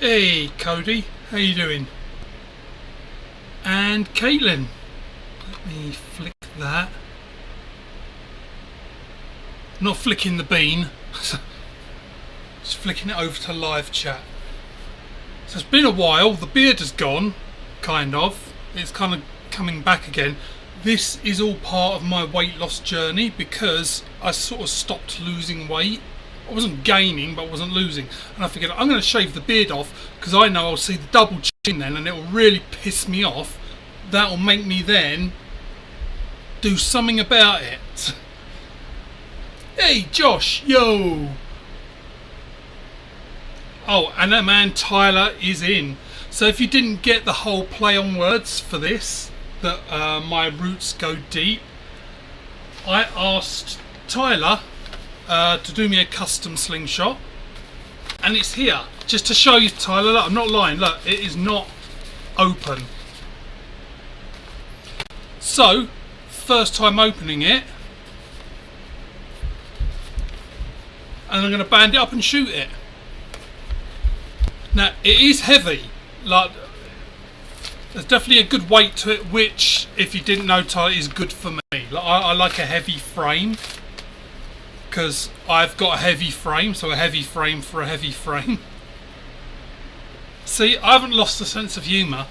Hey Cody, how you doing? And Caitlin. Let me flick that. Not flicking the bean, just flicking it over to live chat. So it's been a while, the beard has gone, kind of. It's kind of coming back again. This is all part of my weight loss journey because I sort of stopped losing weight. I wasn't gaining, but I wasn't losing. And I figured I'm going to shave the beard off because I know I'll see the double chin then and it will really piss me off. That will make me then do something about it. Hey Josh, yo! Oh, and that man Tyler is in. So if you didn't get the whole play on words for this, that my roots go deep, I asked Tyler to do me a custom slingshot, and it's here just to show you, Tyler. Look, I'm not lying. Look, it is not open. So, first time opening it, and I'm going to band it up and shoot it. Now, it is heavy. Like, there's definitely a good weight to it, which, if you didn't know, Tyler, is good for me. Like, I like a heavy frame because I've got a heavy frame, so a heavy frame for a heavy frame. See, I haven't lost the sense of humour.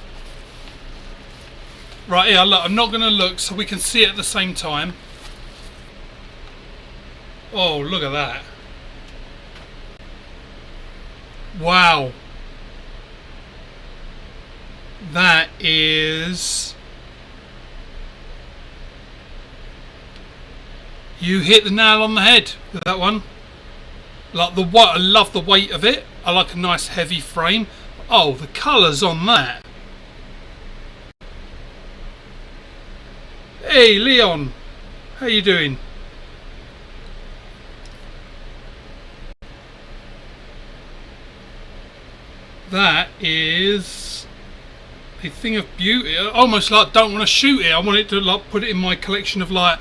Right here, look, I'm not going to look so we can see it at the same time. Oh, look at that. Wow. That is... You hit the nail on the head with that one. Like the what? I love the weight of it. I like a nice heavy frame. Oh, the colours on that. Hey Leon, how you doing? That is a thing of beauty. I almost like don't want to shoot it. I want it to like put it in my collection of like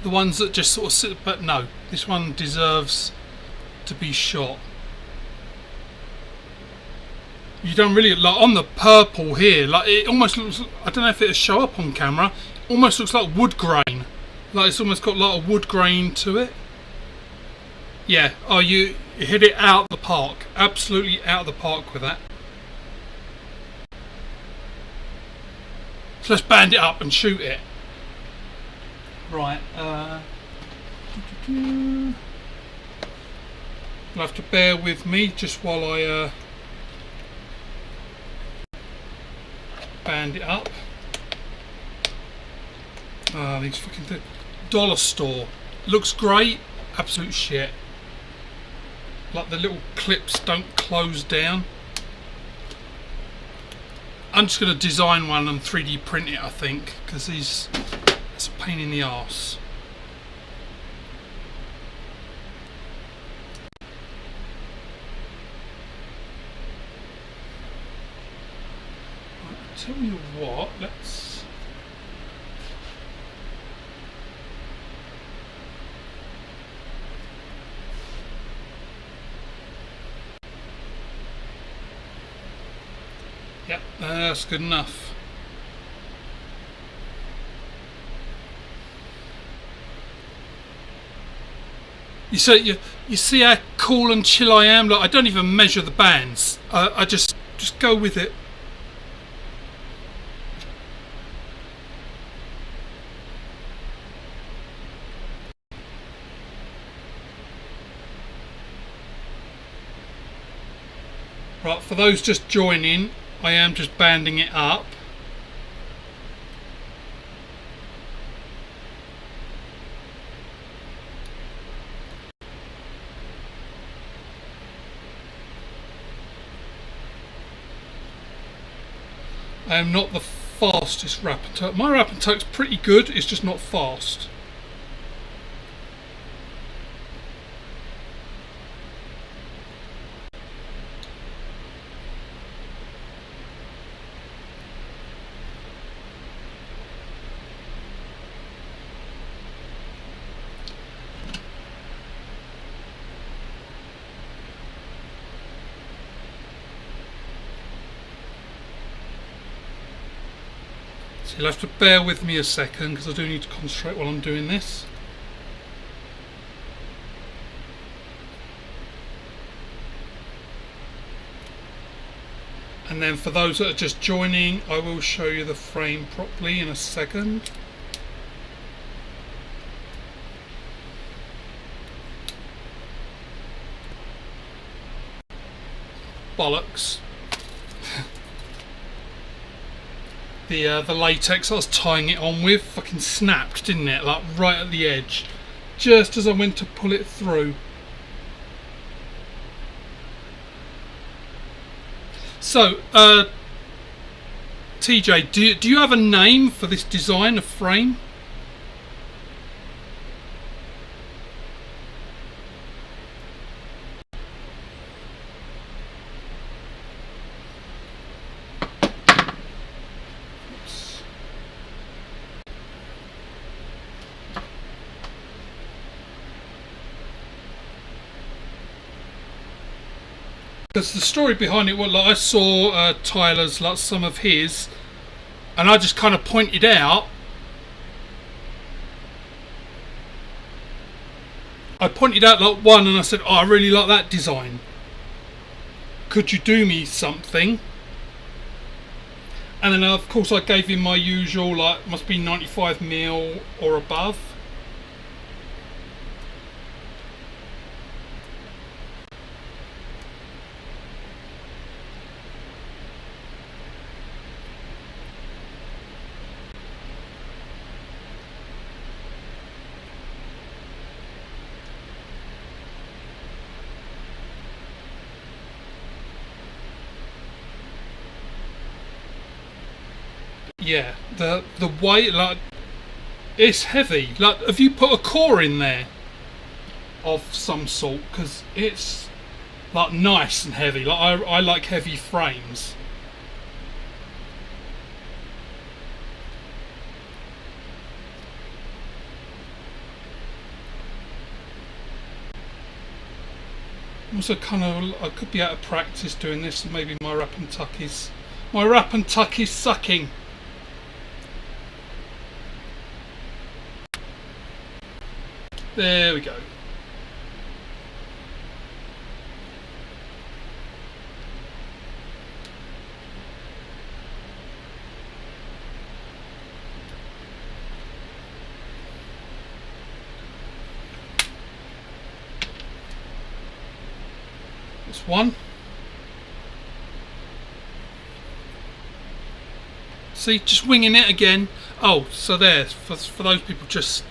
the ones that just sort of sit. But no, this one deserves to be shot. You don't really like on the purple here. Like it almost looks. I don't know if it'll show up on camera. Almost looks like wood grain. Like it's almost got a lot of wood grain to it. Yeah. Oh, you hit it out of the park. Absolutely out of the park with that. So let's band it up and shoot it. Right. You'll have to bear with me just while I band it up. These fucking things. Dollar store. Looks great. Absolute shit. Like the little clips don't close down. I'm just going to design one and 3D print it, I think, because it's a pain in the arse. I'll tell you what, let's... Yep, that's good enough. You see how cool and chill I am. Like I don't even measure the bands. I just go with it. Right, for those just joining, I am just banding it up. I am not the fastest wrap and tuck. My wrap and tuck's pretty good, it's just not fast. You'll have to bear with me a second because I do need to concentrate while I'm doing this. And then for those that are just joining, I will show you the frame properly in a second. Bollocks. The latex I was tying it on with fucking snapped, didn't it? Like right at the edge. Just as I went to pull it through. So, TJ, do you have a name for this design of frame? Because the story behind it, well, like I saw Tyler's, like some of his, and I just kind of pointed out. I pointed out like one, and I said, "Oh, I really like that design. Could you do me something?" And then, of course, I gave him my usual, like, must be 95mm or above. Yeah, the weight, like, it's heavy. Like, have you put a core in there of some sort? Because it's like nice and heavy. Like I like heavy frames. Also, kind of, I could be out of practice doing this, and maybe my rap and tuck is sucking. There we go. That's one. See, just winging it again. Oh, so there, for those people just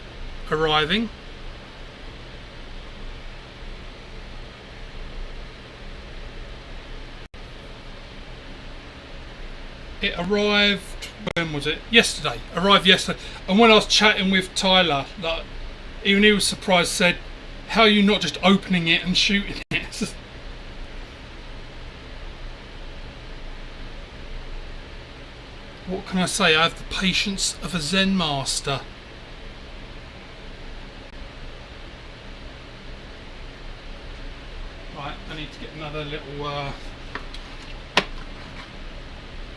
arriving. It arrived, when was it? Yesterday. Arrived yesterday. And when I was chatting with Tyler, like, even he was surprised, said, "How are you not just opening it and shooting it?" What can I say? I have the patience of a Zen master. Right, I need to get another little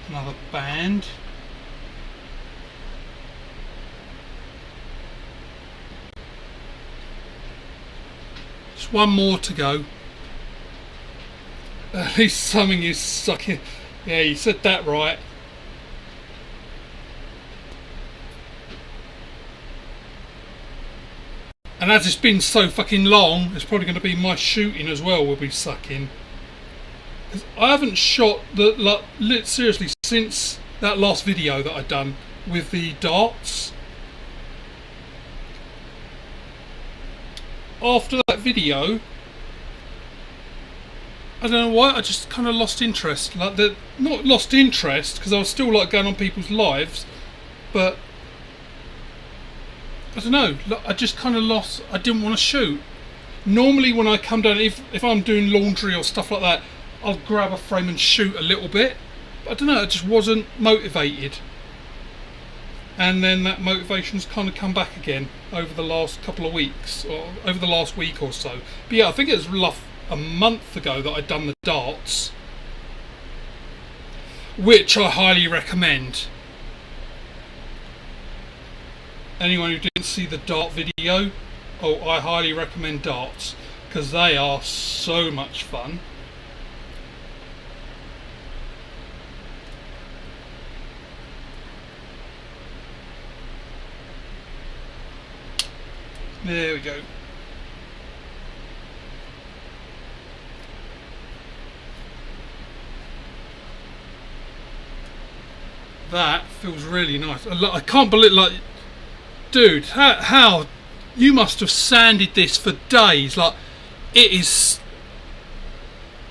another band. Just one more to go. At least something is sucking. Yeah, you said that right. And as it's been so fucking long, it's probably going to be my shooting as well will be sucking. I haven't shot seriously since that last video that I done with the darts. After that video, I don't know why, I just kind of lost interest. Like, not lost interest because I was still like going on people's lives, but I don't know. I just kind of lost. I didn't want to shoot. Normally, when I come down, if I'm doing laundry or stuff like that, I'll grab a frame and shoot a little bit. But I don't know, I just wasn't motivated. And then that motivation's kind of come back again over the last couple of weeks, or over the last week or so. But yeah, I think it was a month ago that I'd done the darts, which I highly recommend. anyone who didn't see the dart video, oh, I highly recommend darts because they are so much fun. There we go. That feels really nice. I can't believe, like, dude, how you must have sanded this for days. Like, it is.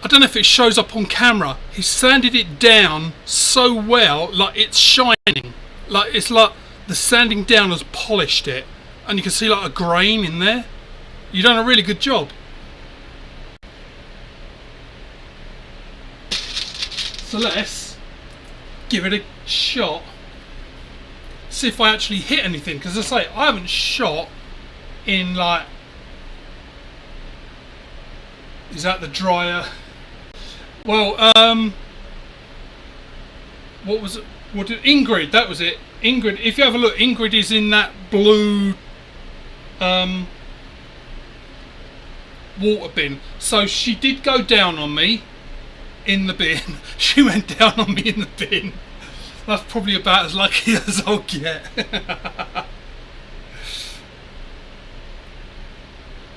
I don't know if it shows up on camera. He sanded it down so well, like it's shining. Like it's like the sanding down has polished it, and you can see like a grain in there. You've done a really good job. So let's give it a shot. See if I actually hit anything, because as I say, I haven't shot in like. Is that the dryer? Well, what was it? What did Ingrid? That was it. Ingrid. If you have a look, Ingrid is in that blue water bin. So she did go down on me in the bin. She went down on me in the bin. That's probably about as lucky as I'll get.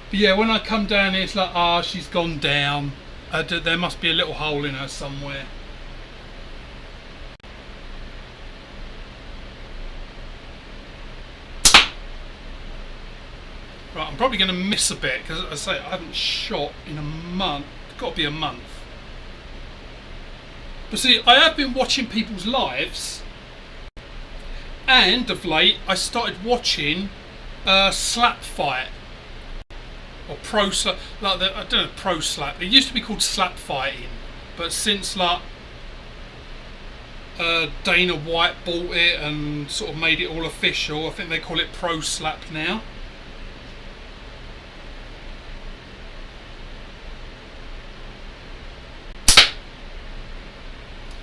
But yeah, when I come down here, it's like, ah, she's gone down. There must be a little hole in her somewhere. Right, I'm probably going to miss a bit because, as I say, I haven't shot in a month. It's got to be a month. But see, I have been watching people's lives, and of late I started watching slap fight. Or pro slap, like I don't know, pro slap. It used to be called slap fighting, but since like Dana White bought it and sort of made it all official, I think they call it pro slap now.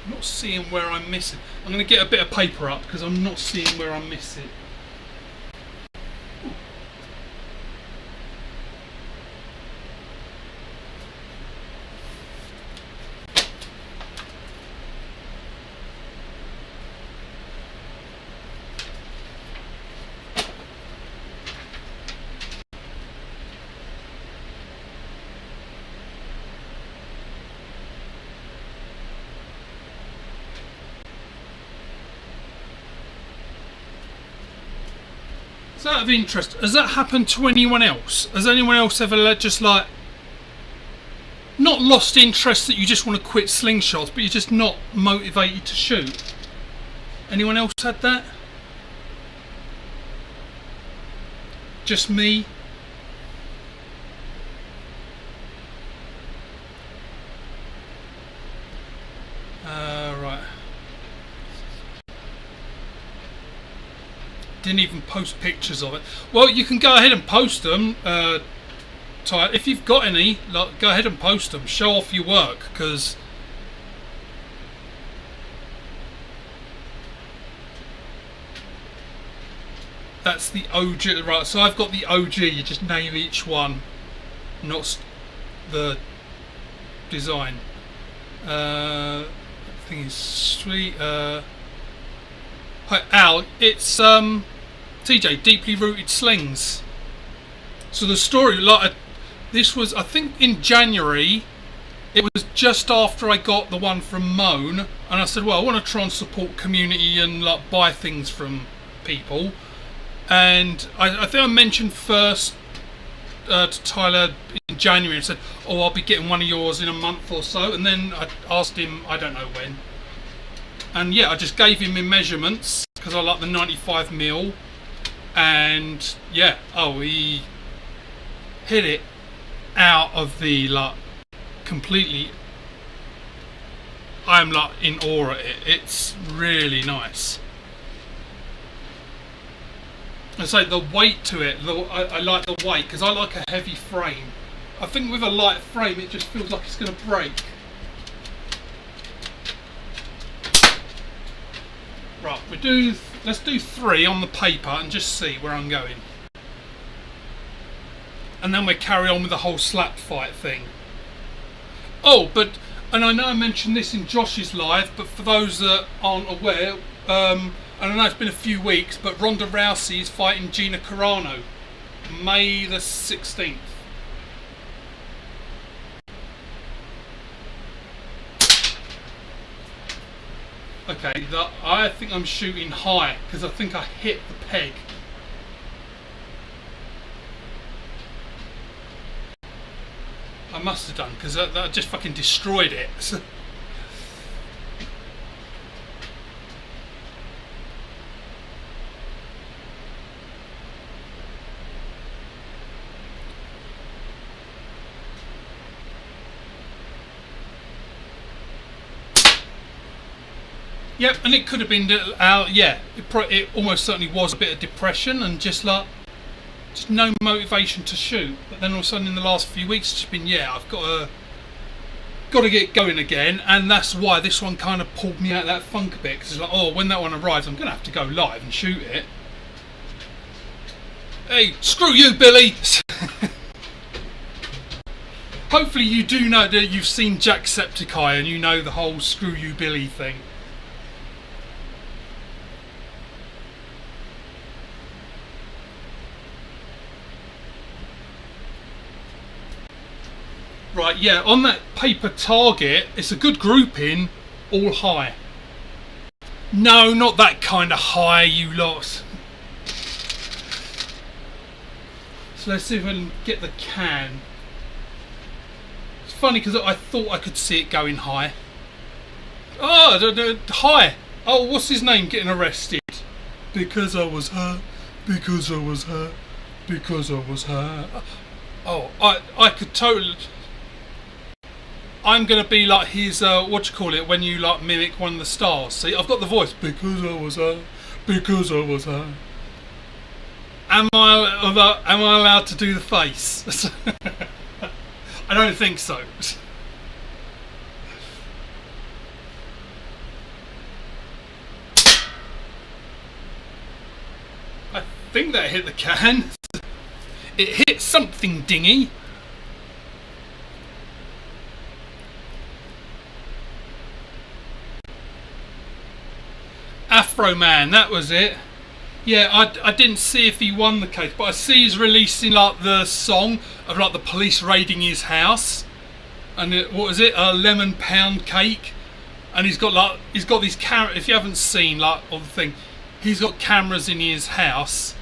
I'm not seeing where I'm missing. I'm going to get a bit of paper up because I'm not seeing where I'm missing. So out of interest, has that happened to anyone else? Has anyone else ever just like not lost interest that you just want to quit slingshots, but you're just not motivated to shoot? Anyone else had that? Just me? Right. Didn't even post pictures of it. Well, you can go ahead and post them. Ty, if you've got any, like, go ahead and post them. Show off your work, because that's the OG. Right, so I've got the OG. You just name each one, not the design. I think it's sweet. Hi Al, it's TJ, Deeply Rooted Slings. So the story, like, this was, I think, in January. It was just after I got the one from Moan, and I said, well, I want to try and support community and like buy things from people. And I think I mentioned first to Tyler in January and said, oh, I'll be getting one of yours in a month or so. And then I asked him, I don't know when. And yeah, I just gave him my measurements because I like the 95mm, and yeah, oh, he hit it out of the like completely. I'm like in awe at it. It's really nice. I say the weight to it. I like the weight because I like a heavy frame. I think with a light frame, it just feels like it's going to break. Right, we do Let's do 3 on the paper and just see where I'm going. And then we'll carry on with the whole slap fight thing. Oh, but, and I know I mentioned this in Josh's live, but for those that aren't aware, and I know it's been a few weeks, but Ronda Rousey is fighting Gina Carano, May the 16th. Okay, I think I'm shooting high because I think I hit the peg. I must have done because that just fucking destroyed it. Yep, and it could have been, yeah, it almost certainly was a bit of depression and just no motivation to shoot. But then all of a sudden in the last few weeks it's just been, yeah, I've got to get going again, and that's why this one kind of pulled me out of that funk a bit, because it's like, oh, when that one arrives I'm going to have to go live and shoot it. Hey, screw you, Billy! Hopefully you do know that you've seen Jacksepticeye and you know the whole screw you, Billy thing. Right, yeah, on that paper target, it's a good grouping, all high. No, not that kind of high, you lot. So let's see if I can get the can. It's funny because I thought I could see it going high. Oh, high. Oh, what's his name getting arrested? Because I was her. Because I was her. Because I was her. Oh, I could totally... I'm going to be like his, what do you call it, when you like mimic one of the stars. See, I've got the voice, because I was her, because I was her. Am I allowed to do the face? I don't think so. I think that hit the can. It hit something dingy. Afro Man, that was it. Yeah, I didn't see if he won the case, but I see he's releasing like the song of like the police raiding his house, and what was it, a lemon pound cake, and he's got these cameras. If you haven't seen like all the thing, he's got cameras in his house,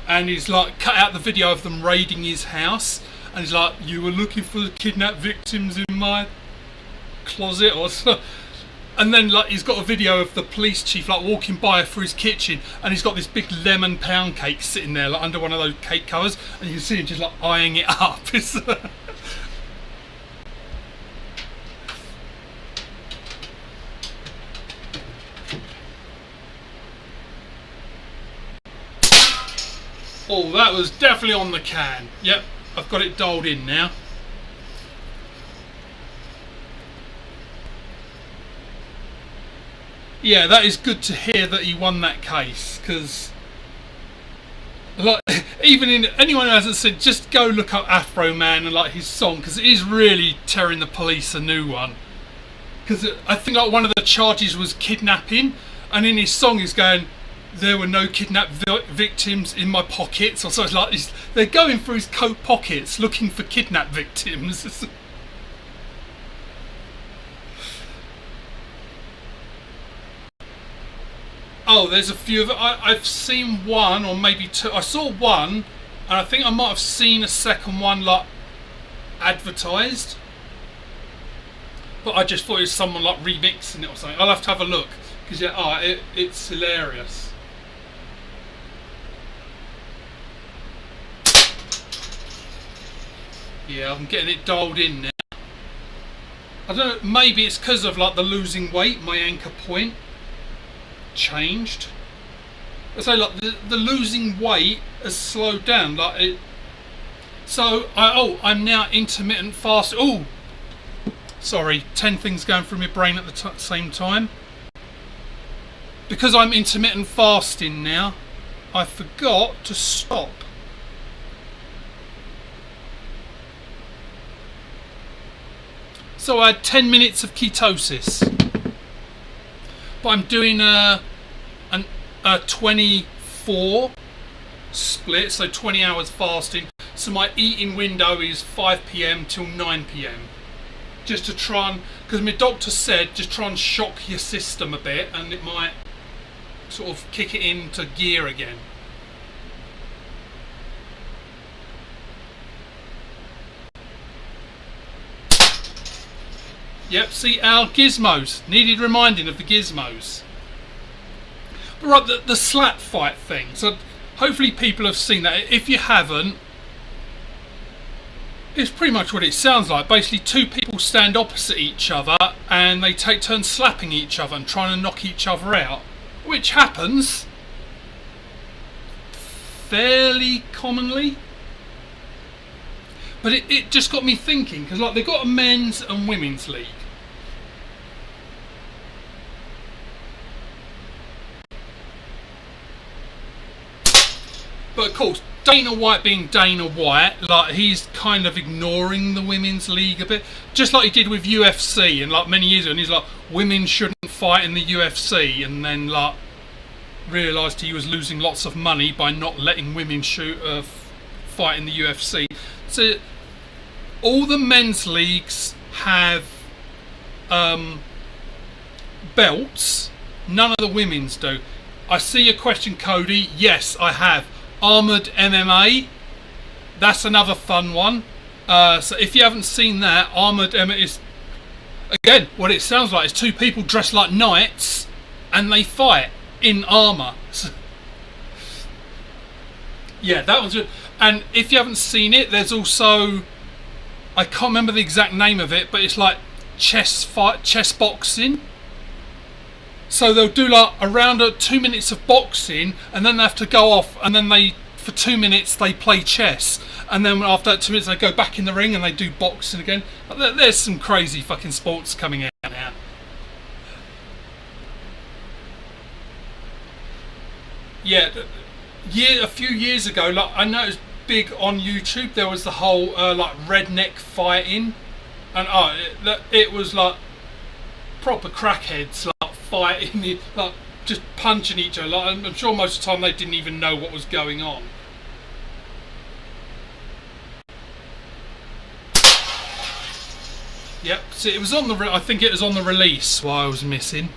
and he's like cut out the video of them raiding his house, and he's like, you were looking for kidnapped victims in my closet or so. And then like he's got a video of the police chief like walking by through his kitchen, and he's got this big lemon pound cake sitting there like under one of those cake covers, and you can see him just like eyeing it up. Oh, that was definitely on the can. Yep, I've got it dialed in now. Yeah, that is good to hear that he won that case, because like, even in anyone who hasn't seen, just go look up Afro Man and like his song, because it is really tearing the police a new one. Because I think like one of the charges was kidnapping, and in his song he's going, there were no kidnapped victims in my pockets, or so. It's like they're going through his coat pockets looking for kidnapped victims. Oh, there's a few of it. I've seen one or maybe two. I saw one, and I think I might have seen a second one like advertised, but I just thought it was someone like remixing it or something. I'll have to have a look, because yeah, it's hilarious. Yeah, I'm getting it dialed in now. I don't know, maybe it's because of like the losing weight, my anchor point changed. So like the losing weight has slowed down, like it. So I'm now intermittent fast. Oh, sorry, 10 things going through my brain at the same time. because I'm intermittent fasting now, I forgot to stop. So I had 10 minutes of ketosis. But I'm doing a 24 split, so 20 hours fasting. So my eating window is 5 p.m. till 9 p.m. Just to try and, because my doctor said, just try and shock your system a bit and it might sort of kick it into gear again. Yep, see our gizmos. Needed reminding of the gizmos. But right, the slap fight thing. So hopefully people have seen that. If you haven't, it's pretty much what it sounds like. Basically, two people stand opposite each other and they take turns slapping each other and trying to knock each other out. Which happens fairly commonly. But it just got me thinking, because like they've got a men's and women's league. But of course, Dana White being Dana White, like he's kind of ignoring the women's league a bit, just like he did with UFC, and like many years ago, and he's like, women shouldn't fight in the UFC, and then like realised he was losing lots of money by not letting women fight in the UFC. So all the men's leagues have belts, none of the women's do. I see your question, Cody. Yes, I have. Armoured MMA, that's another fun one. So if you haven't seen that, Armoured MMA is, again, what it sounds like is two people dressed like knights and they fight in armour. So, yeah, that one's good. And if you haven't seen it, there's also, I can't remember the exact name of it, but it's like chess boxing. So they'll do like around 2 minutes of boxing, and then they have to go off, and then for 2 minutes they play chess, and then after that 2 minutes they go back in the ring and they do boxing again. There's some crazy fucking sports coming out now. Yeah, a few years ago, like I noticed big on YouTube, there was the whole like redneck fighting, and it was like proper crackheads like fighting, like just punching each other. Like, I'm sure most of the time they didn't even know what was going on. Yep. See, it was on the. I think it was on the release. Why I was missing.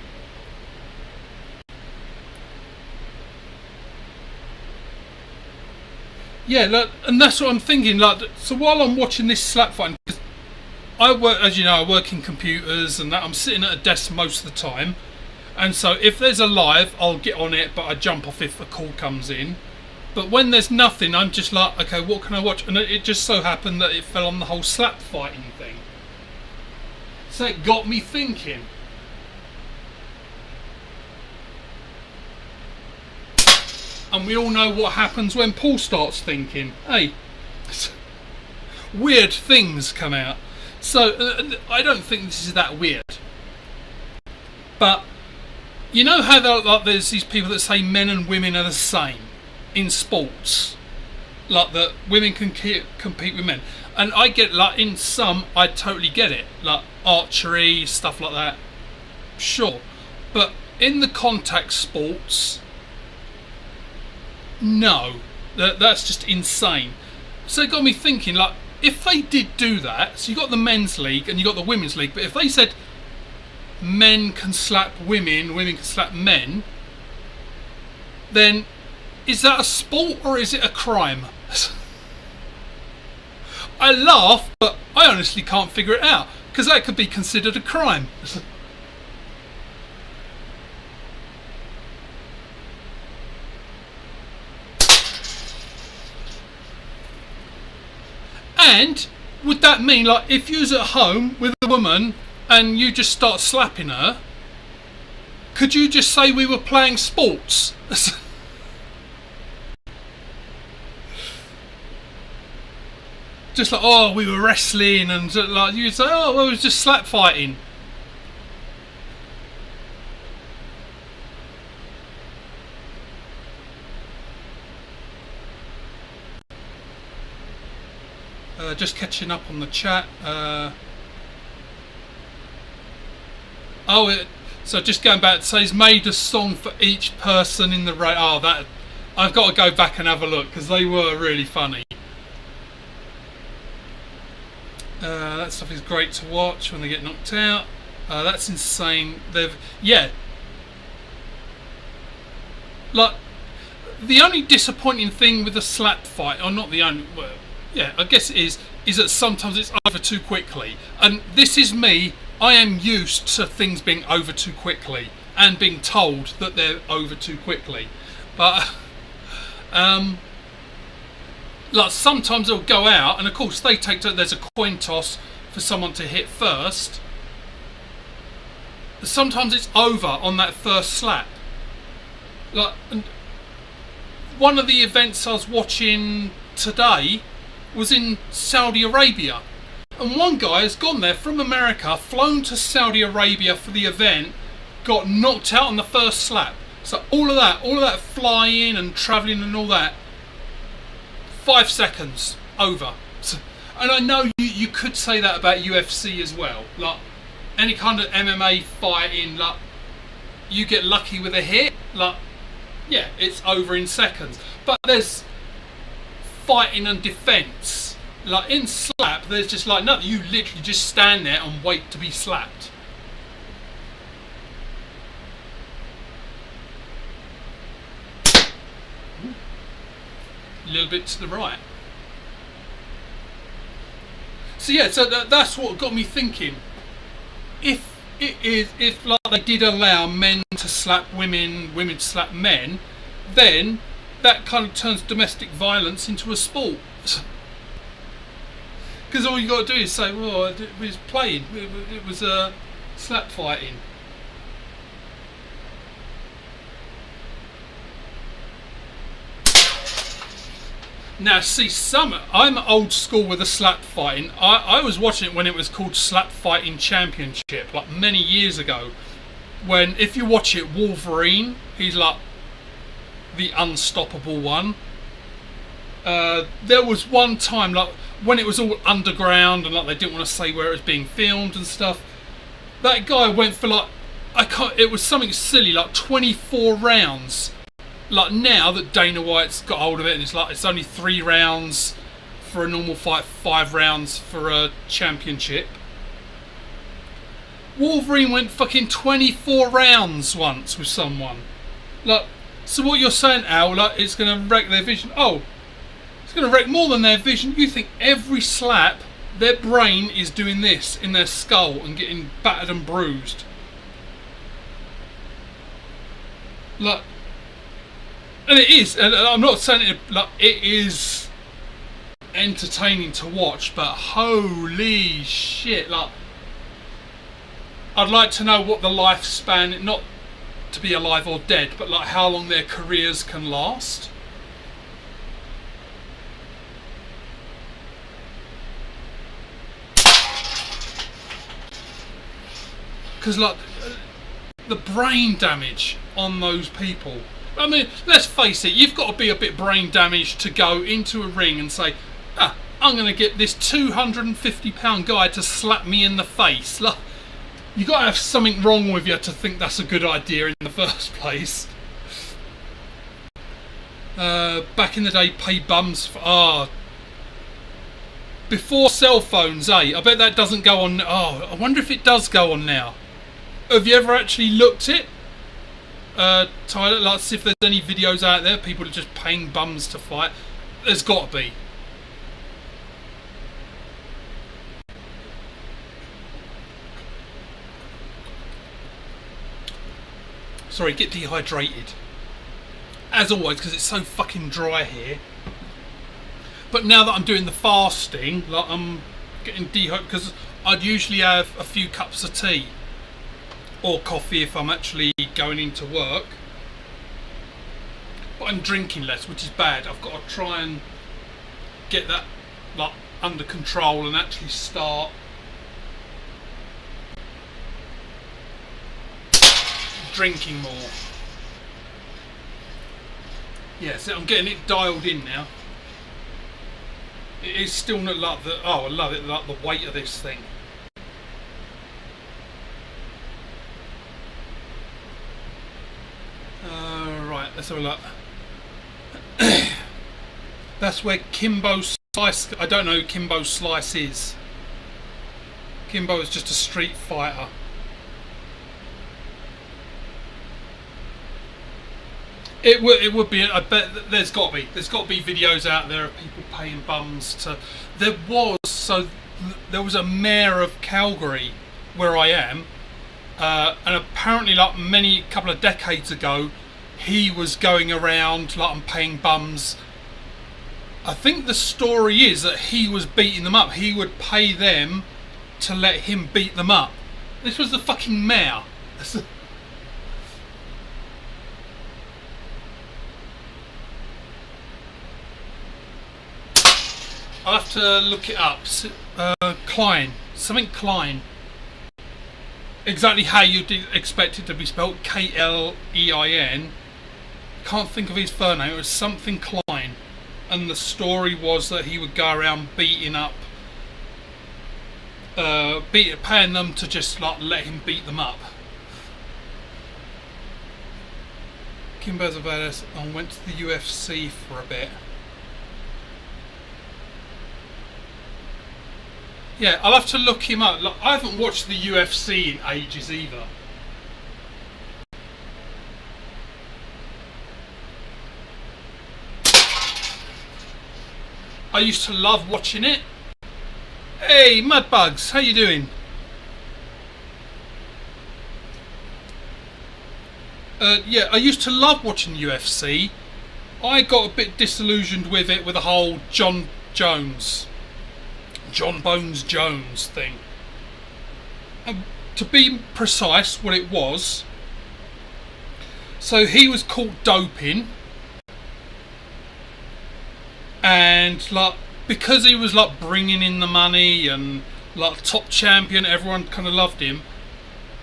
Yeah, look, and that's what I'm thinking. Like, so while I'm watching this slap fighting, I work, as you know, I work in computers and that. I'm sitting at a desk most of the time, and so if there's a live, I'll get on it, but I jump off if a call comes in. But when there's nothing, I'm just like, okay, what can I watch? And it just so happened that it fell on the whole slap fighting thing. So it got me thinking. And we all know what happens when Paul starts thinking. Hey, weird things come out. So I don't think this is that weird. But you know how there's these people that say men and women are the same in sports, like that women can compete with men, and I get like in some I totally get it, like archery, stuff like that, sure, but in the contact sports, no, that's just insane. So it got me thinking, like, if they did do that, so you got the men's league and you got the women's league, but if they said men can slap women, women can slap men, then is that a sport or is it a crime? I laugh, but I honestly can't figure it out, because that could be considered a crime. And would that mean, like, if you was at home with a woman and you just start slapping her, could you just say we were playing sports? Just like, oh, we were wrestling, and like you'd say, oh, well, it was just slap fighting. Just catching up on the chat. So just going back, so he's made a song for each person in the race. Oh, that I've got to go back and have a look because they were really funny. That stuff is great to watch when they get knocked out. That's insane. Like, the only disappointing thing with the slap fight, or not the only, well, yeah, I guess it is that sometimes it's over too quickly. And this is me. I am used to things being over too quickly and being told that they're over too quickly. But like sometimes it'll go out, and of course there's a coin toss for someone to hit first. Sometimes it's over on that first slap. Like, and one of the events I was watching today was in Saudi Arabia, and one guy has gone there from America, flown to Saudi Arabia for the event, got knocked out on the first slap. So all of that flying and travelling and all that, 5 seconds over. So, and I know you could say that about UFC as well. Like any kind of MMA fighting, like you get lucky with a hit, like yeah, it's over in seconds. But there's fighting and defence. Like in slap, there's just like nothing. You literally just stand there and wait to be slapped. A little bit to the right. So yeah, so that's what got me thinking. If like they did allow men to slap women, women to slap men, then that kind of turns domestic violence into a sport. Because all you got to do is say, well, it was playing, it was slap fighting. Now, see, I'm old school with the slap fighting. I was watching it when it was called Slap Fighting Championship, like many years ago. When, if you watch it, Wolverine, he's like the unstoppable one. There was one time, like when it was all underground and like they didn't want to say where it was being filmed and stuff. That guy went for like, it was something silly, like 24 rounds. Like now that Dana White's got hold of it, and it's only 3 rounds for a normal fight, 5 rounds for a championship. Wolverine went fucking 24 rounds once with someone. Like, so what you're saying, Al, like it's going to wreck their vision? Oh, it's going to wreck more than their vision. You think every slap, their brain is doing this in their skull and getting battered and bruised? Like. And it is, and I'm not saying it is entertaining to watch, but holy shit, like, I'd like to know what the lifespan, not to be alive or dead, but like how long their careers can last. Because like, the brain damage on those people. I mean, let's face it, you've got to be a bit brain damaged to go into a ring and say, I'm going to get this 250-pound guy to slap me in the face. Like, you've got to have something wrong with you to think that's a good idea in the first place. Back in the day, pay bums for... before cell phones, I bet that doesn't go on... I wonder if it does go on now. Have you ever actually looked it? Tyler, like, see if there's any videos out there, people are just paying bums to fight. There's got to be. Sorry, get dehydrated. As always, because it's so fucking dry here. But now that I'm doing the fasting, like, I'm getting dehydrated, because I'd usually have a few cups of tea. Or coffee if I'm actually going into work. But I'm drinking less, which is bad. I've got to try and get that like under control and actually start drinking more. Yeah, so I'm getting it dialed in now. It is still not like the. Oh, I love it. Like the weight of this thing. Right, let's have a look. That's where Kimbo Slice. I don't know who Kimbo Slice is. Kimbo is just a street fighter. It would be. I bet there's got to be videos out there of people paying bums to. There was a mayor of Calgary where I am, and apparently like couple of decades ago, he was going around like and paying bums. I think the story is that he was beating them up. He would pay them to let him beat them up. This was the fucking mayor. I'll have to look it up. Klein. Something Klein. Exactly how you'd expect it to be spelled. Klein. Can't think of his surname. It was something Klein. And the story was that he would go around beating up... paying them to just like let him beat them up. Kimbo Slice went to the UFC for a bit. Yeah, I'll have to look him up. Like, I haven't watched the UFC in ages either. I used to love watching it. Hey, Mudbugs, how you doing? Yeah, I used to love watching the UFC. I got a bit disillusioned with it with the whole John Bones Jones thing. To be precise, what it was. So he was caught doping, and like because he was like bringing in the money and like top champion, everyone kind of loved him.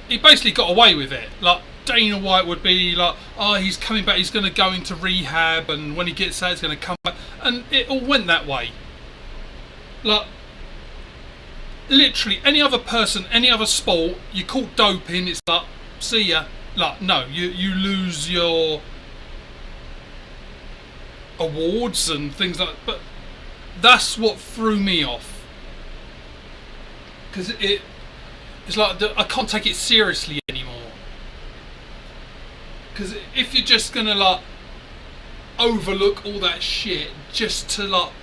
He basically got away with it. Like Dana White would be like, "Oh, he's coming back. He's going to go into rehab, and when he gets out, he's going to come back." And it all went that way. Like. Literally any other person, any other sport, you caught doping, it's like, see ya. Like, no, you lose your awards and things like that. But that's what threw me off. Because it's like, I can't take it seriously anymore. Because if you're just going to like overlook all that shit just to like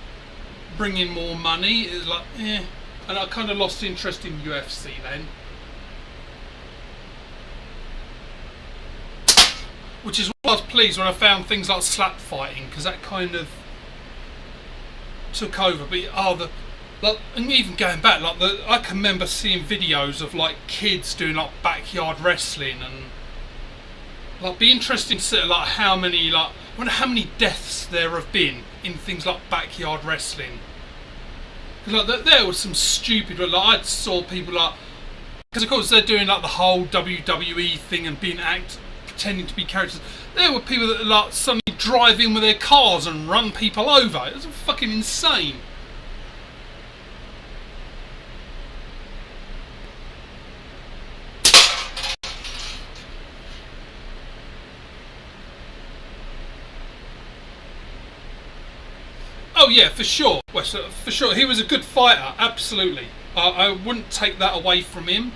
bring in more money, it's like, eh. And I kind of lost interest in UFC then. Which is why I was pleased when I found things like slap fighting, because that kind of took over. But and even going back, I can remember seeing videos of like kids doing like backyard wrestling, and like be interesting to see like how many I wonder how many deaths there have been in things like backyard wrestling. Like there was some stupid. Like I saw people like, because of course they're doing like the whole WWE thing and pretending to be characters. There were people that like suddenly drive in with their cars and run people over. It was fucking insane. Oh yeah, for sure. For sure, he was a good fighter. Absolutely, I wouldn't take that away from him.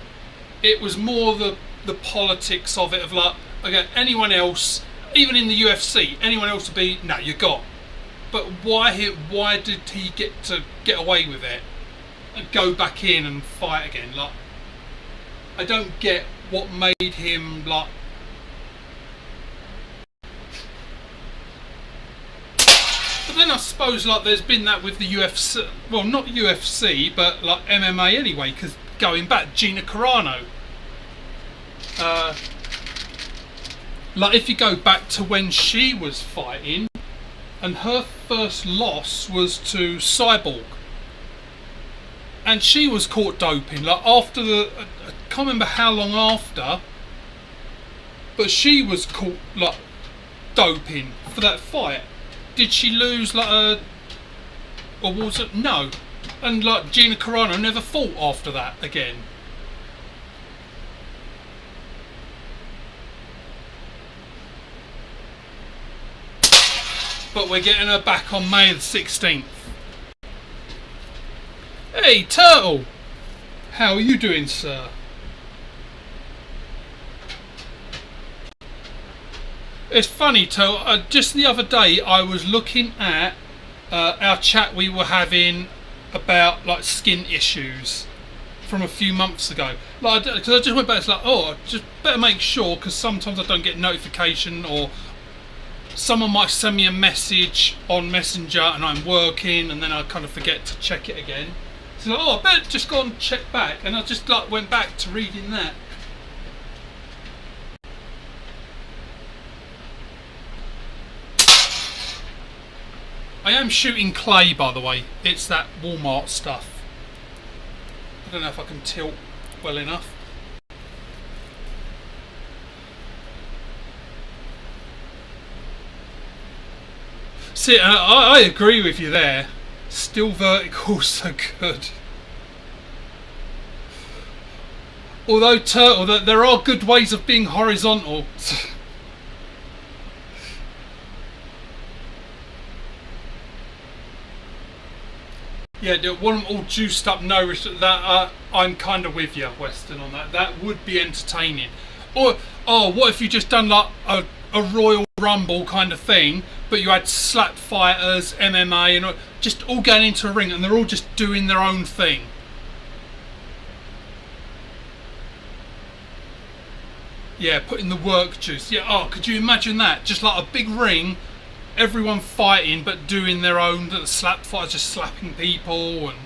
It was more the politics of it. Of like, okay, anyone else, even in the UFC, anyone else would be no, you got. But why did he get away with it and go back in and fight again? Like, I don't get what made him like. But then I suppose like there's been that with the UFC, well not UFC but like MMA anyway, because going back, Gina Carano, like if you go back to when she was fighting, and her first loss was to Cyborg, and she was caught doping like after I can't remember how long after, but she was caught like doping for that fight. Did she lose like Or was it? No. And like Gina Carano never fought after that again. But we're getting her back on May the 16th. Hey, Turtle! How are you doing, sir? It's funny, Turtle. Just the other day, I was looking at our chat we were having about like skin issues from a few months ago. Like, because I just went back, it's like, oh, I just better make sure, because sometimes I don't get notification, or someone might send me a message on Messenger and I'm working, and then I kind of forget to check it again. So like, oh, I better just go and check back, and I just like went back to reading that. I am shooting clay, by the way. It's that Walmart stuff. I don't know if I can tilt well enough. See, I agree with you there. Still vertical, so good. Although, Turtle, there are good ways of being horizontal. Yeah, they want them all juiced up, nourished. That I'm kind of with you, Weston, on that. That would be entertaining. Or, oh, what if you just done like a Royal Rumble kind of thing, but you had slap fighters, MMA, and just all going into a ring, and they're all just doing their own thing. Yeah, putting the work juice. Yeah, oh, could you imagine that? Just like a big ring, everyone fighting, but doing their own. The slap fighters just slapping people, and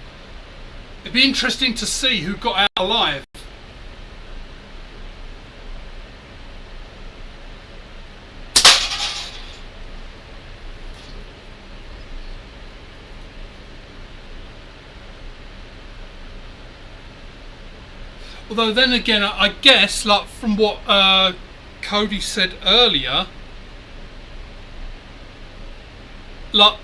it'd be interesting to see who got out alive. Although then again, I guess, like from what Cody said earlier, like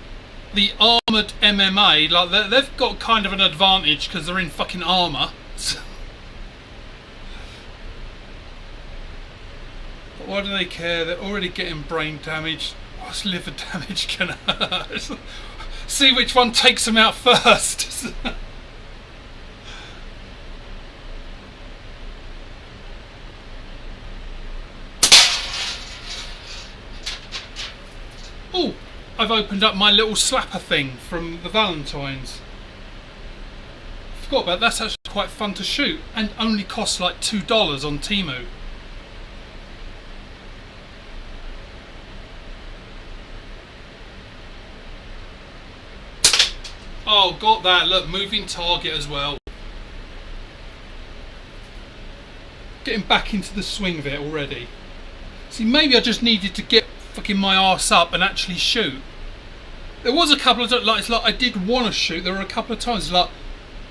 the armoured MMA, like they've got kind of an advantage because they're in fucking armour. But why do they care? They're already getting brain damage. What's liver damage gonna hurt? See which one takes them out first. Oh, I've opened up my little slapper thing from the Valentine's. Forgot about that. That's actually quite fun to shoot, and only costs like $2 on Temu. Oh, got that. Look, moving target as well. Getting back into the swing of it already. See, maybe I just needed to get fucking my arse up and actually shoot. There was a couple of times, like, it's like I did want to shoot. There were a couple of times, like,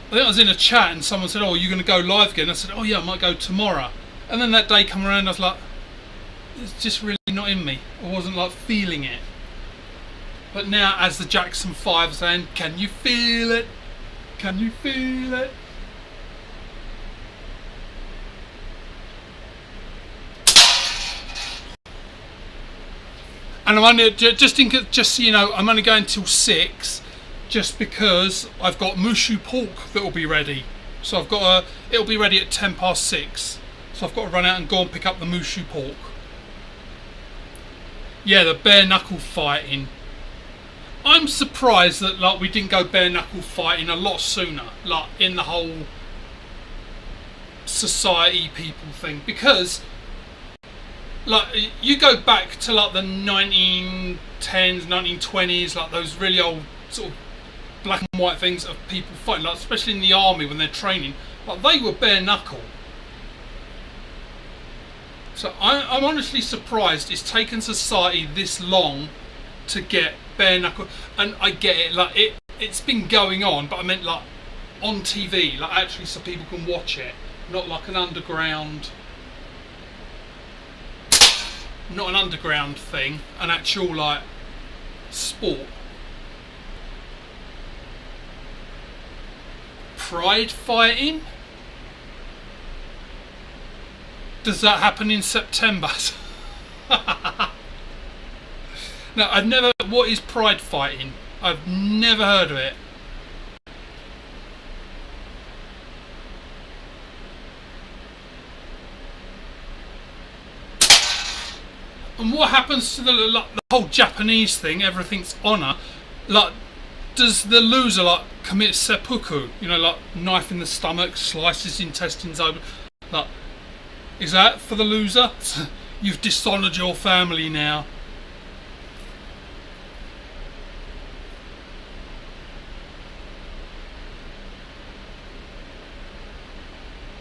I think I was in a chat and someone said, oh, are you going to go live again? I said, oh yeah, I might go tomorrow. And then that day come around, I was like, it's just really not in me. I wasn't like feeling it. But now, as the Jackson 5 saying, can you feel it? Can you feel it? And I'm only just so you know, I'm only going till 6, just because I've got mushu pork that will be ready. So I've got it'll be ready at 6:10. So I've got to run out and go and pick up the mushu pork. Yeah, the bare knuckle fighting. I'm surprised that like we didn't go bare knuckle fighting a lot sooner, like in the whole society people thing, because like you go back to like the 1910s, 1920s, like those really old sort of black and white things of people fighting, like especially in the army when they're training, like they were bare knuckle. So I'm honestly surprised it's taken society this long to get bare knuckle. And I get it, like it's been going on, but I meant like on TV, like actually so people can watch it, not like an underground. Not an underground thing, an actual like sport. pride fighting? Does that happen in September? No, I've never. What is pride fighting? I've never heard of it. And what happens to the whole Japanese thing? Everything's honour. Like, does the loser commit seppuku? You know, like knife in the stomach, slices intestines open. Like, is that for the loser? You've dishonoured your family now.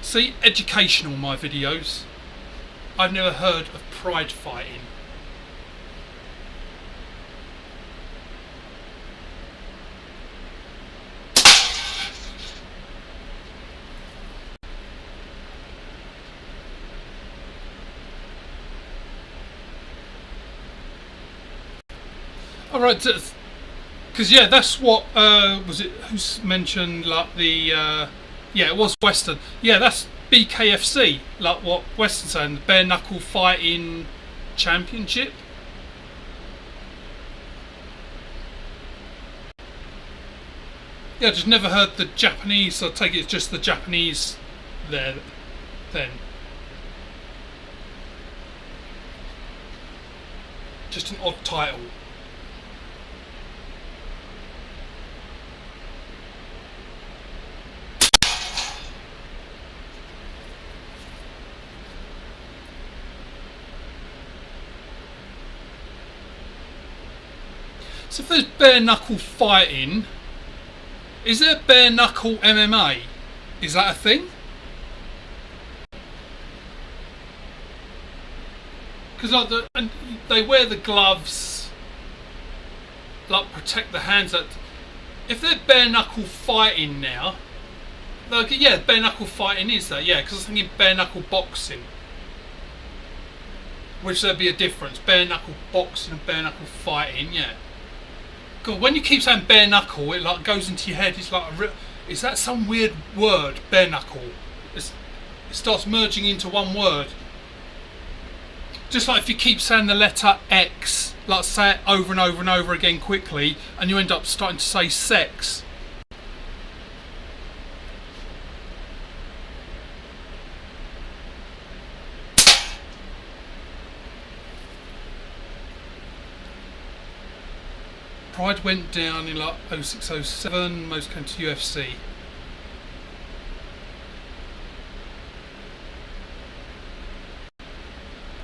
See, educational, my videos. I've never heard of pride fighting. Alright, because yeah, that's what was it? Who's mentioned like the yeah, it was Western. Yeah, that's BKFC, like what Western saying, the bare knuckle fighting championship. Yeah, I just never heard the Japanese. So I take it it's just the Japanese there then. Just an odd title. So if there's bare knuckle fighting, is there bare knuckle MMA? Is that a thing? Because like and they wear the gloves, like protect the hands. That if they're bare knuckle fighting now, like yeah, bare knuckle fighting is that? Yeah, because I was thinking bare knuckle boxing, which there'd be a difference. Bare knuckle boxing and bare knuckle fighting, yeah. God, when you keep saying bare knuckle, it like goes into your head. It's like, is that some weird word? Bare knuckle. It starts merging into one word. Just like if you keep saying the letter X, like say it over and over and over again quickly, and you end up starting to say sex. Pride went down in like 0607, most came to UFC.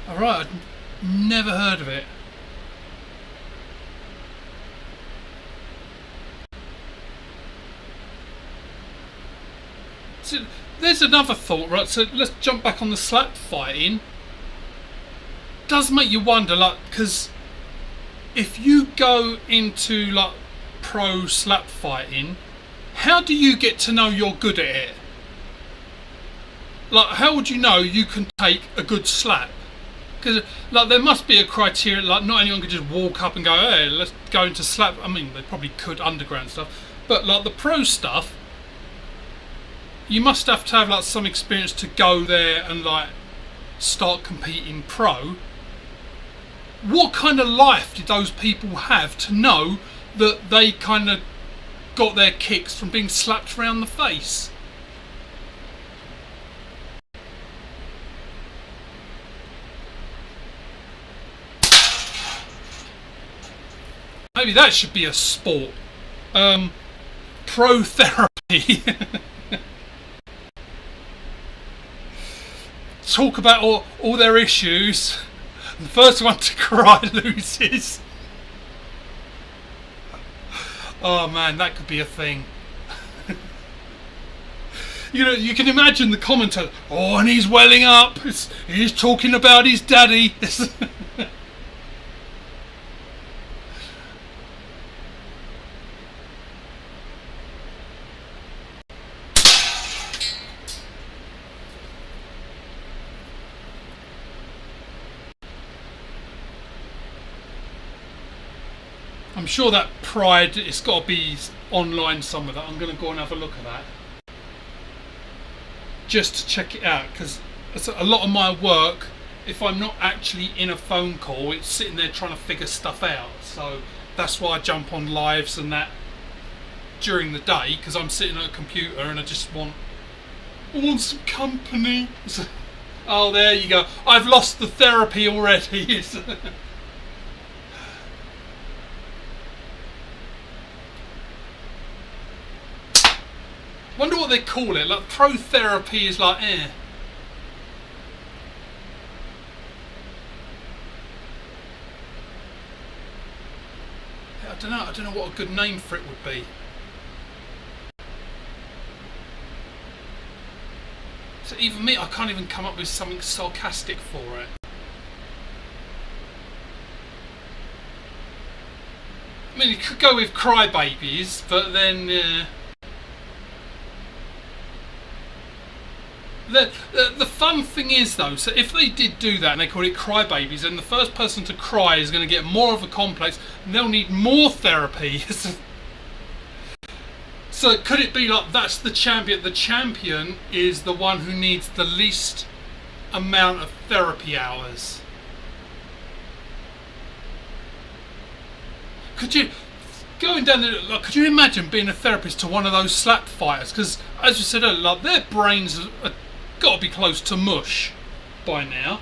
Alright, I'd never heard of it. So there's another thought, right? So let's jump back on the slap fighting. Does make you wonder, like, because if you go into like pro slap fighting, how do you get to know you're good at it? Like, how would you know you can take a good slap? Because like there must be a criteria. Like, not anyone could just walk up and go, "Hey, let's go into slap." I mean, they probably could underground stuff, but like the pro stuff, you must have to have like some experience to go there and like start competing pro. What kind of life did those people have to know that they kind of got their kicks from being slapped around the face? Maybe that should be a sport. Pro therapy. Talk about all their issues. The first one to cry loses. Oh man, that could be a thing. You know, you can imagine the commentator. Oh, and he's welling up. He's talking about his daddy. I'm sure that Pride, it's got to be online somewhere. That I'm going to go and have a look at that. just to check it out, because a lot of my work, if I'm not actually in a phone call, it's sitting there trying to figure stuff out. So that's why I jump on lives and that during the day, because I'm sitting at a computer and I want some company. So, oh, there you go. I've lost the therapy already. Wonder what they call it. Like pro therapy is like I don't know what a good name for it would be. So even me, I can't even come up with something sarcastic for it. I mean, you could go with crybabies, but then the fun thing is though, so if they did do that and they call it crybabies, then the first person to cry is going to get more of a complex and they'll need more therapy. So could it be like that's the champion? The champion is the one who needs the least amount of therapy hours. Could you, going down there, like, could you imagine being a therapist to one of those slap fighters? Because as you said earlier, like, their brains are got to be close to mush by now.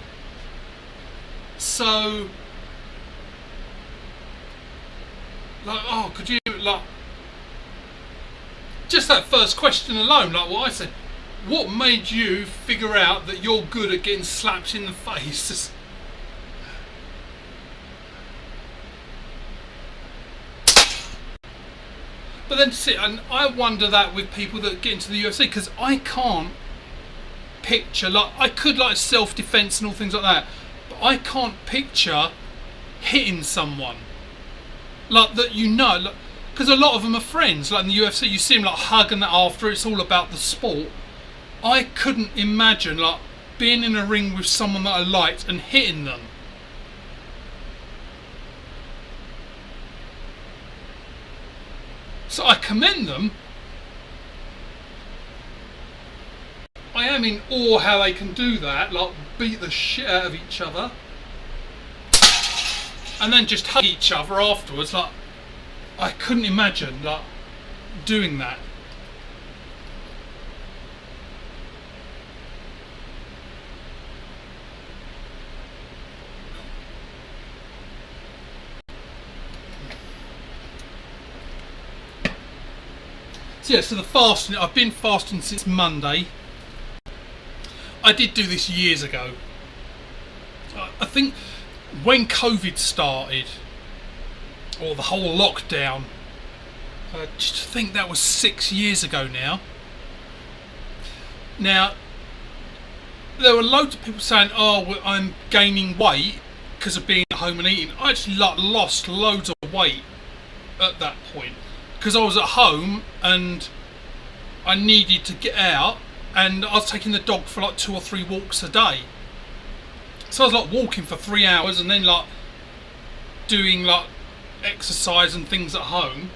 So, like, oh, could you, like, just that first question alone, like what I said, what made you figure out that you're good at getting slapped in the face? But then see, and I wonder that with people that get into the UFC, because I can't picture, like, I could like self-defense and all things like that, but I can't picture hitting someone like that, you know, like, because a lot of them are friends. Like in the UFC, you see them like hugging that after. It's all about the sport. I couldn't imagine like being in a ring with someone that I liked and hitting them. So I commend them. I am in awe how they can do that, like beat the shit out of each other and then just hug each other afterwards. Like, I couldn't imagine like doing that. So yeah, so the fasting, I've been fasting since Monday. I did do this years ago. I think when COVID started, or the whole lockdown, I just think that was 6 years ago now. Now, there were loads of people saying, oh, well, I'm gaining weight because of being at home and eating. I actually lost loads of weight at that point because I was at home and I needed to get out, and I was taking the dog for like 2 or 3 walks a day. So I was like walking for 3 hours and then like doing like exercise and things at home.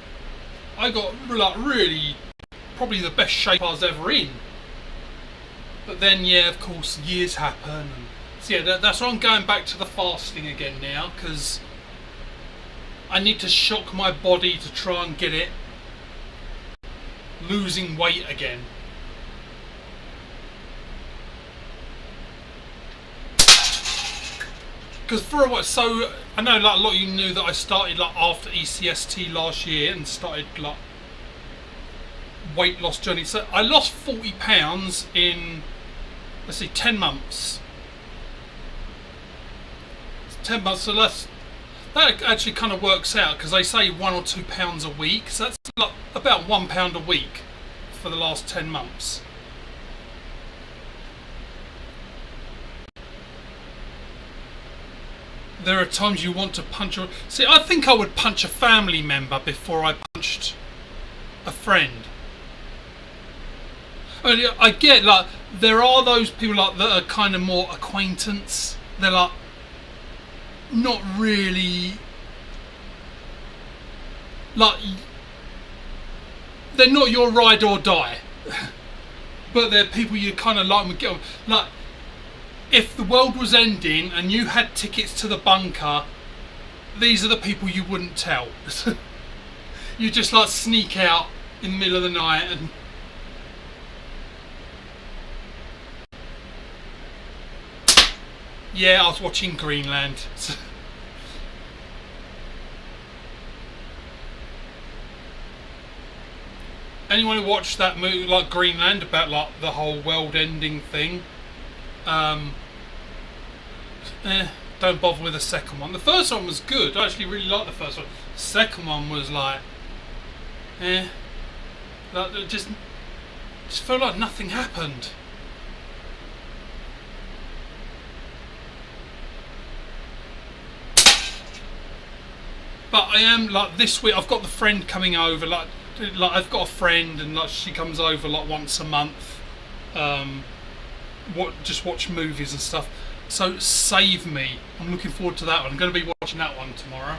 I got like really probably the best shape I was ever in. But then yeah, of course years happen, and so yeah, that's why I'm going back to the fasting again now, because I need to shock my body to try and get it losing weight again. Because for a while, so I know like a lot of you knew that I started like after ECST last year and started like weight loss journey. So I lost 40 pounds in, let's see, 10 months. 10 months, so that actually kind of works out, because they say 1 or 2 pounds a week, so that's like about £1 a week for the last 10 months. There are times you want to punch a... See, I think I would punch a family member before I punched a friend. I mean, I get like there are those people like that are kind of more acquaintance. They're like not really like, they're not your ride or die. but they're people you kind of like and would get on. Like, if the world was ending and you had tickets to the bunker, these are the people you wouldn't tell. You just like sneak out in the middle of the night and... Yeah, I was watching Greenland. Anyone who watched that movie, like Greenland, about like the whole world-ending thing, don't bother with the second one. The first one was good. I actually really liked the first one. The second one was like, like it just felt like nothing happened. But I am like this week. I've got the friend coming over. Like I've got a friend, and like she comes over like once a month. Just watch movies and stuff. So Save Me. I'm looking forward to that one. I'm going to be watching that one tomorrow.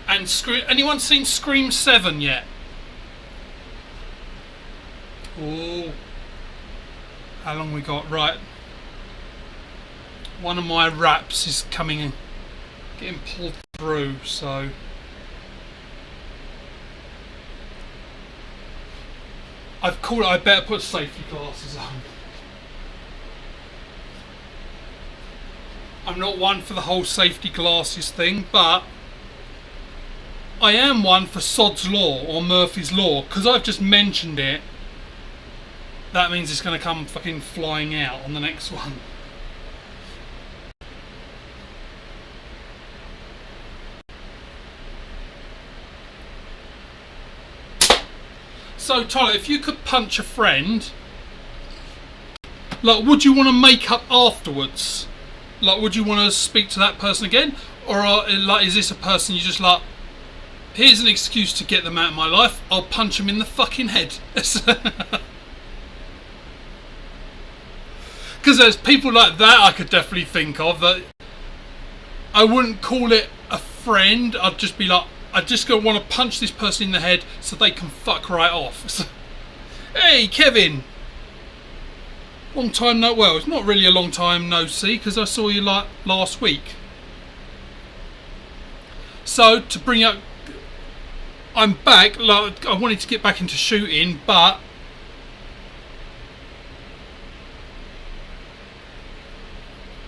And anyone seen Scream 7 yet? Oh, how long we got? Right. One of my wraps is coming and getting pulled through, so I've called it. I better put safety glasses on. I'm not one for the whole safety glasses thing, but I am one for Sod's Law or Murphy's Law, because I've just mentioned it. That means it's going to come fucking flying out on the next one. So Tyler, if you could punch a friend, like, would you want to make up afterwards? Like, would you want to speak to that person again? Or like, is this a person you just like, here's an excuse to get them out of my life, I'll punch them in the fucking head? Because there's people like that I could definitely think of, that I wouldn't call it a friend. I'd just be like, I just gonna want to punch this person in the head so they can fuck right off. Hey Kevin, long time no, well, it's not really a long time no see, because I saw you like last week. So to bring up, I'm back. Like, I wanted to get back into shooting, but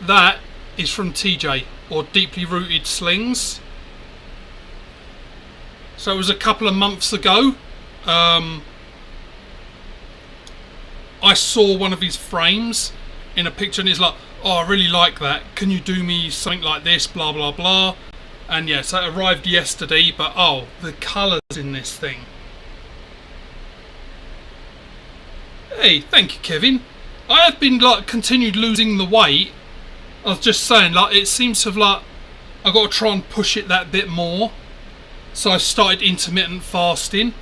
that is from TJ, or Deeply Rooted Slings. So it was a couple of months ago. I saw one of his frames in a picture, and he's like, oh, I really like that. Can you do me something like this, blah, blah, blah. And yeah, so it arrived yesterday, but oh, the colours in this thing. Hey, thank you, Kevin. I have been like continued losing the weight. I was just saying, like, it seems to have like, I've got to try and push it that bit more. So I started intermittent fasting.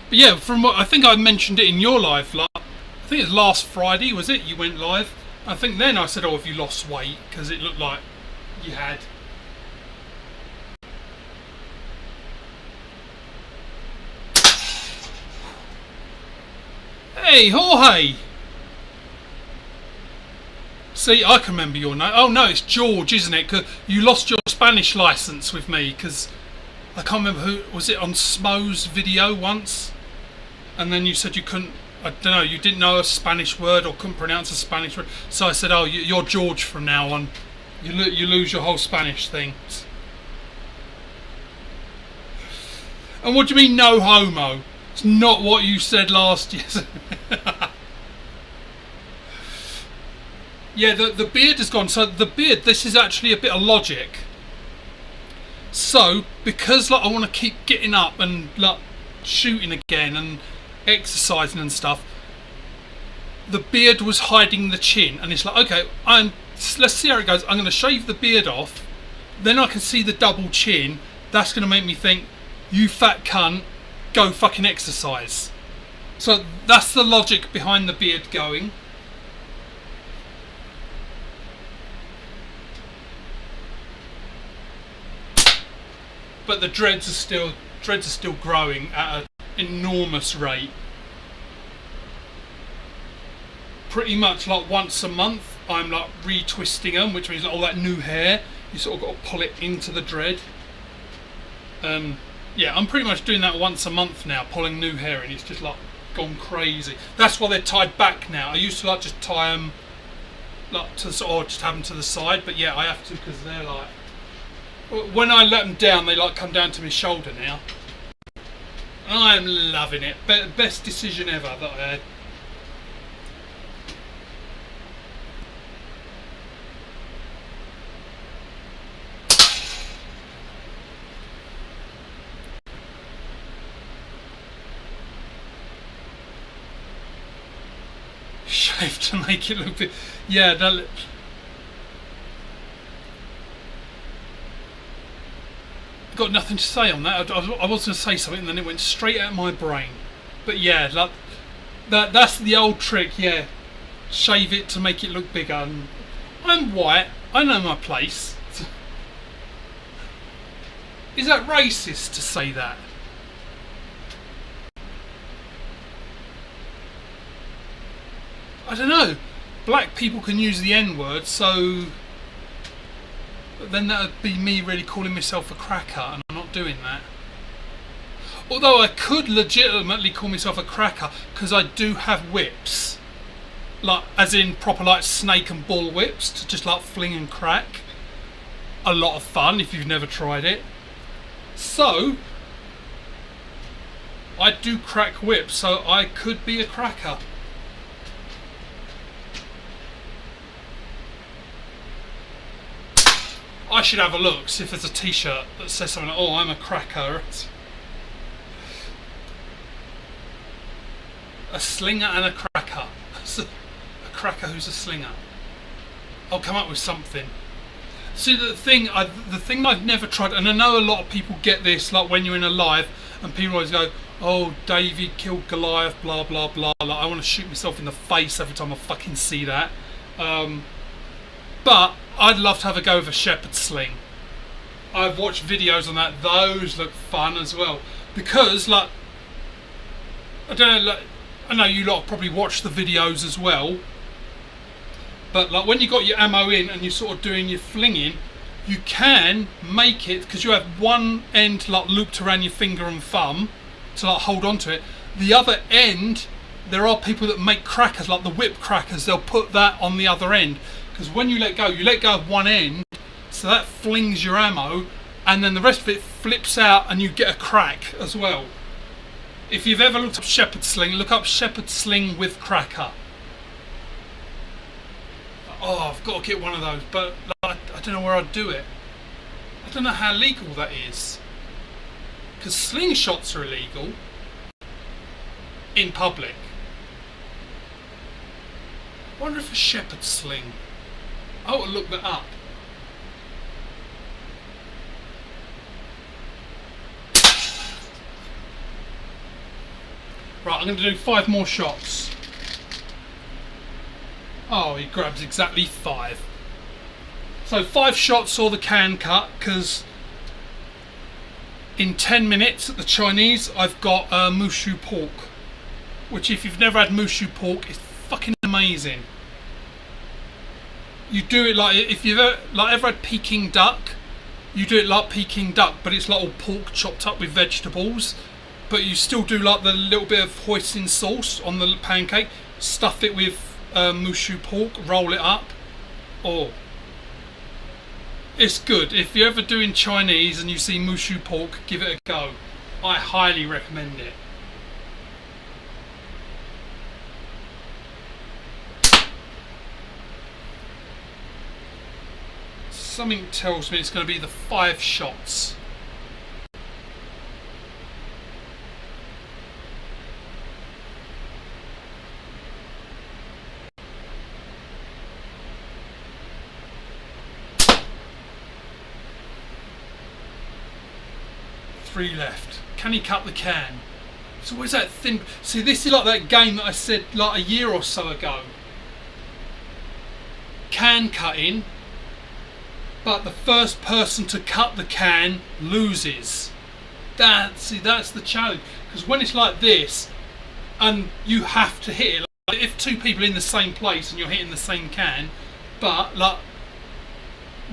But yeah, from what I think I mentioned it in your live, like, I think it was last Friday, was it? You went live. I think then I said, oh, have you lost weight? Because it looked like you had. Hey, Jorge! See, I can remember your name. Oh no, it's George, isn't it? Because you lost your Spanish license with me, because I can't remember who, was it on Smo's video once? And then you said you couldn't, I don't know, you didn't know a Spanish word or couldn't pronounce a Spanish word. So I said, oh, you're George from now on. You lose your whole Spanish thing. And what do you mean, no homo? It's not what you said last year. Yeah, the beard has gone. So the beard, this is actually a bit of logic. So, because like I want to keep getting up and like shooting again and exercising and stuff, the beard was hiding the chin, and it's like, okay, let's see how it goes. I'm going to shave the beard off, then I can see the double chin. That's going to make me think, you fat cunt, go fucking exercise. So that's the logic behind the beard going. but the dreads are still growing at an enormous rate. Pretty much like once a month, I'm like retwisting them, which means like all that new hair, you sort of got to pull it into the dread. Yeah, I'm pretty much doing that once a month now, pulling new hair, and it's just like gone crazy. That's why they're tied back now. I used to like just tie them like to the, or just have them to the side, but yeah, I have to because they're like, when I let them down, they like come down to my shoulder now. I'm loving it. Best decision ever that I had. Shave to make it look bit. Yeah, that. Got nothing to say on that. I was going to say something and then it went straight out of my brain. But yeah, like, that's the old trick, yeah. Shave it to make it look bigger. And I'm white, I know my place. Is that racist to say that? I don't know. Black people can use the N-word, so then that would be me really calling myself a cracker, and I'm not doing that. Although I could legitimately call myself a cracker because I do have whips, like as in proper like snake and bull whips to just like fling and crack. A lot of fun if you've never tried it. So I do crack whips, so I could be a cracker. I should have a look, see if there's a t-shirt that says something like, oh, I'm a cracker. A slinger and a cracker. A cracker who's a slinger. I'll come up with something. See, the thing I've never tried, and I know a lot of people get this, like when you're in a live, and people always go, oh, David killed Goliath, blah, blah, blah. Like, I want to shoot myself in the face every time I fucking see that. But I'd love to have a go with a shepherd sling. I've watched videos on that. Those look fun as well. Because, like, I don't know, like, I know you lot have probably watched the videos as well. But, like, when you got your ammo in and you're sort of doing your flinging, you can make it, because you have one end, like, looped around your finger and thumb to, like, hold on to it. The other end, there are people that make crackers, like the whip crackers. They'll put that on the other end. Because when you let go of one end, so that flings your ammo, and then the rest of it flips out and you get a crack as well. If you've ever looked up shepherd sling, look up shepherd sling with cracker. Oh, I've got to get one of those, but like, I don't know where I'd do it. I don't know how legal that is. Because slingshots are illegal in public. I wonder if a shepherd sling. I ought to look that up. Right, I'm going to do 5 more shots. Oh, he grabs exactly 5. So 5 shots or the can cut, because in 10 minutes at the Chinese I've got mushu pork, which if you've never had mushu pork, it's fucking amazing. You do it like, if you've ever had Peking duck, you do it like Peking duck, but it's like all pork chopped up with vegetables, but you still do like the little bit of hoisin sauce on the pancake, stuff it with mushu pork, roll it up. Oh, it's good. If you're ever doing Chinese and you see mushu pork, give it a go. I highly recommend it. Something tells me it's going to be the 5 shots. Three left. Can he cut the can? So where's that thin? See, this is like that game that I said like a year or so ago. Can cutting. but the first person to cut the can loses. That's the challenge, because when it's like this and you have to hit it, like if two people are in the same place and you're hitting the same can, but like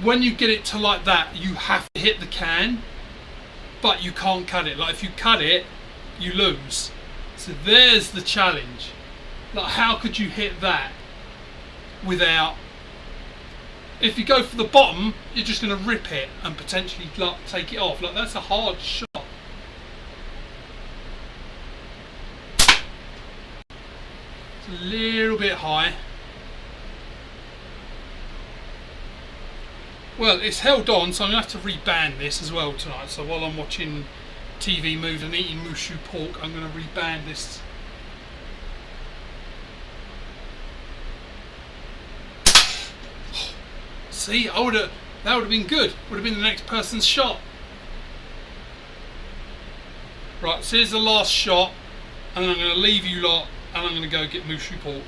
when you get it to like that, you have to hit the can, but you can't cut it. Like if you cut it, you lose. So there's the challenge. Like how could you hit that without, if you go for the bottom, you're just going to rip it and potentially like take it off. Like that's a hard shot. It's a little bit high. Well, it's held on, so I'm going to have to reband this as well tonight. So while I'm watching TV movies and eating mushu pork, I'm going to reband this. See, that would have been good. Would have been the next person's shot. Right, so here's the last shot, and then I'm going to leave you lot, and I'm going to go get mushu pork.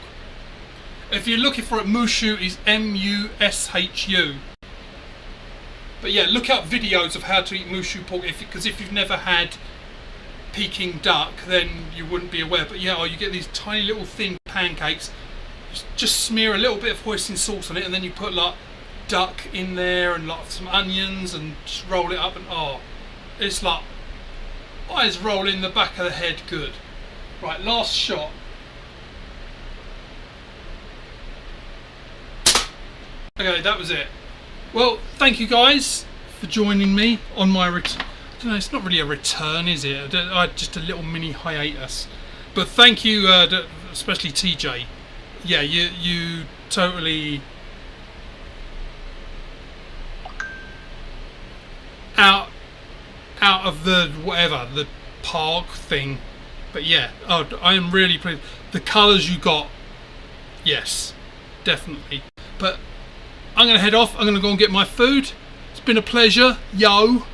If you're looking for it, mushu is M-U-S-H-U. But yeah, look up videos of how to eat mushu pork, because if you've never had Peking duck, then you wouldn't be aware. But yeah, you get these tiny little thin pancakes. Just smear a little bit of hoisin sauce on it, and then you put like duck in there and like some onions, and just roll it up, and it's like eyes roll in the back of the head. Good. Right, last shot. Okay, that was it. Well, thank you guys for joining me on my return. I don't know, it's not really a return, is it? I had just a little mini hiatus. But thank you, especially TJ. Yeah, you totally out of the whatever, the park thing. But yeah, I am really pleased. The colours you got, yes, definitely. But I'm going to head off. I'm going to go and get my food. It's been a pleasure. Yo.